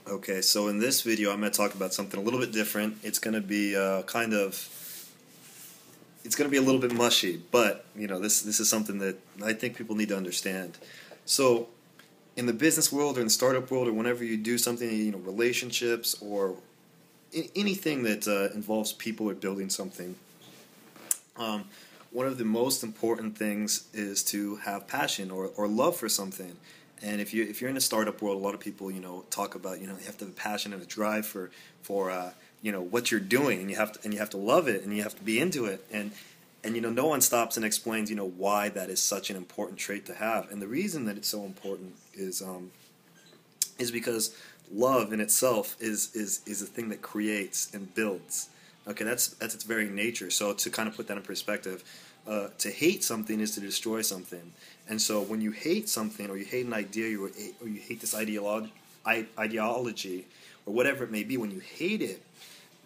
Okay, so in this video I'm going to talk about something a little bit different. It's going to be it's going to be a little bit mushy, but this is something that I think people need to understand. So in the business world or in the startup world or whenever you do something, relationships or anything that involves people or building something, one of the most important things is to have passion or love for something. And if you're in a startup world, a lot of people talk about you have to have a passion and a drive for what you're doing, and you have to love it, and you have to be into it, and no one stops and explains why that is such an important trait to have. And the reason that it's so important is because love in itself is a thing that creates and builds. Okay, that's its very nature. So to kind of put that in perspective, to hate something is to destroy something. And so when you hate something, or you hate an idea, or you hate this ideology, or whatever it may be, when you hate it,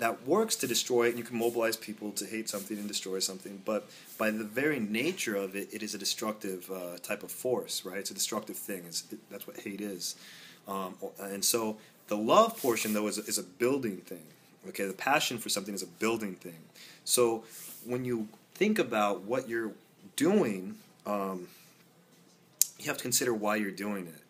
that works to destroy it, and you can mobilize people to hate something and destroy something. But by the very nature of it, it is a destructive type of force, right? It's a destructive thing. That's what hate is. And so the love portion, though, is a building thing. Okay, the passion for something is a building thing. So when you think about what you're doing, you have to consider why you're doing it.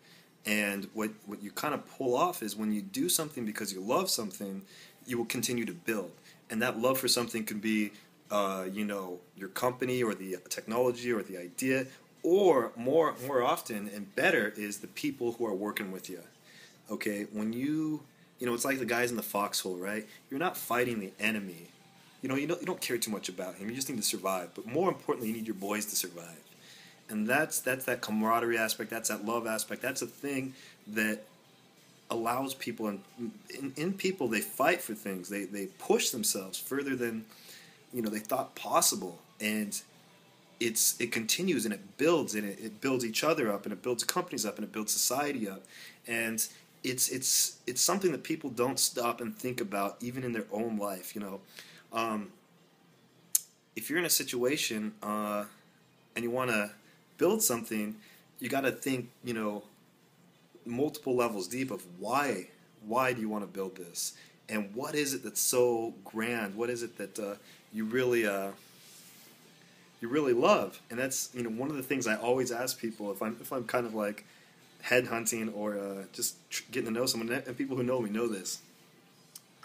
And what you kind of pull off is when you do something because you love something, you will continue to build. And that love for something can be, your company or the technology or the idea, or more often and better is the people who are working with you. Okay, when it's like the guys in the foxhole, right? You're not fighting the enemy. You don't care too much about him. You just need to survive. But more importantly, you need your boys to survive. And that's that camaraderie aspect. That's that love aspect. That's a thing that allows people, and in people, they fight for things. They push themselves further than they thought possible. And it continues, and it builds, and it builds each other up, and it builds companies up, and it builds society up. And it's something that people don't stop and think about, even in their own life. If you're in a situation and you want to build something, you got to think multiple levels deep of why do you want to build this, and what is it that's so grand? What is it that you really love? And that's one of the things I always ask people if I'm kind of like headhunting or just getting to know someone. And people who know me know this.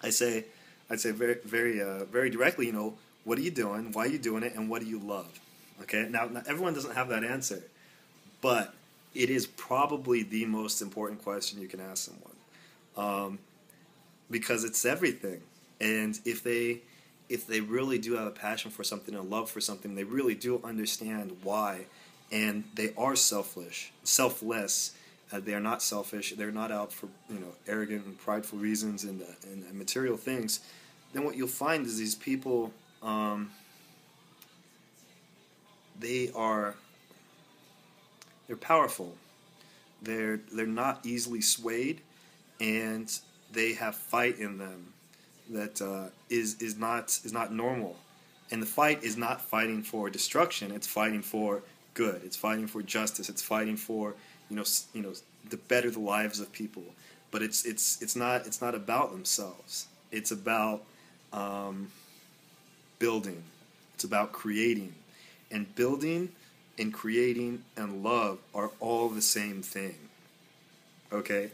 I'd say very very directly, what are you doing? Why are you doing it? And what do you love? Okay. Now everyone doesn't have that answer, but it is probably the most important question you can ask someone, because it's everything. And if they really do have a passion for something and a love for something, they really do understand why, and they are selfless. They are not selfish. They're not out for arrogant and prideful reasons and material things. Then what you'll find is these people, they're powerful. They're not easily swayed, and they have fight in them that is not normal. And the fight is not fighting for destruction. It's fighting for good. It's fighting for justice. It's fighting for to better the lives of people. But it's not about themselves. It's about building. It's about creating. And building and creating and love are all the same thing. Okay?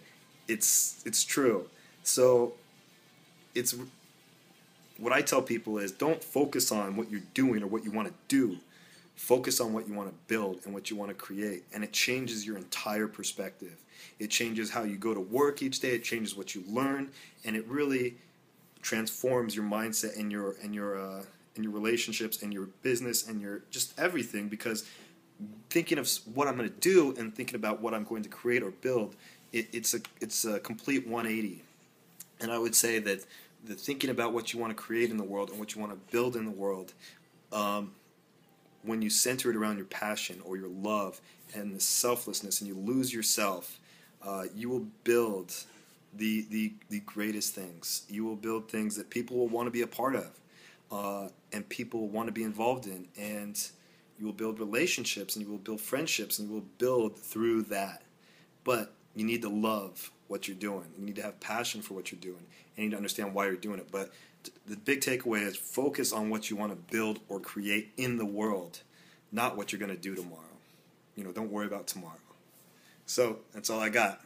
It's true. So it's what I tell people is, don't focus on what you're doing or what you want to do. Focus on what you want to build and what you want to create, and it changes your entire perspective. It changes how you go to work each day. It changes what you learn, and it really transforms your mindset and your relationships and your business and your just everything. Because thinking of what I'm going to do and thinking about what I'm going to create or build, it's a complete 180. And I would say that the thinking about what you want to create in the world and what you want to build in the world, when you center it around your passion or your love and the selflessness, and you lose yourself, you will build the greatest things. You will build things that people will want to be a part of, and people will want to be involved in, and you will build relationships, and you will build friendships, and you will build through that. But you need to love what you're doing. You need to have passion for what you're doing. And you need to understand why you're doing it. But the big takeaway is focus on what you want to build or create in the world, not what you're going to do tomorrow. Don't worry about tomorrow. So that's all I got.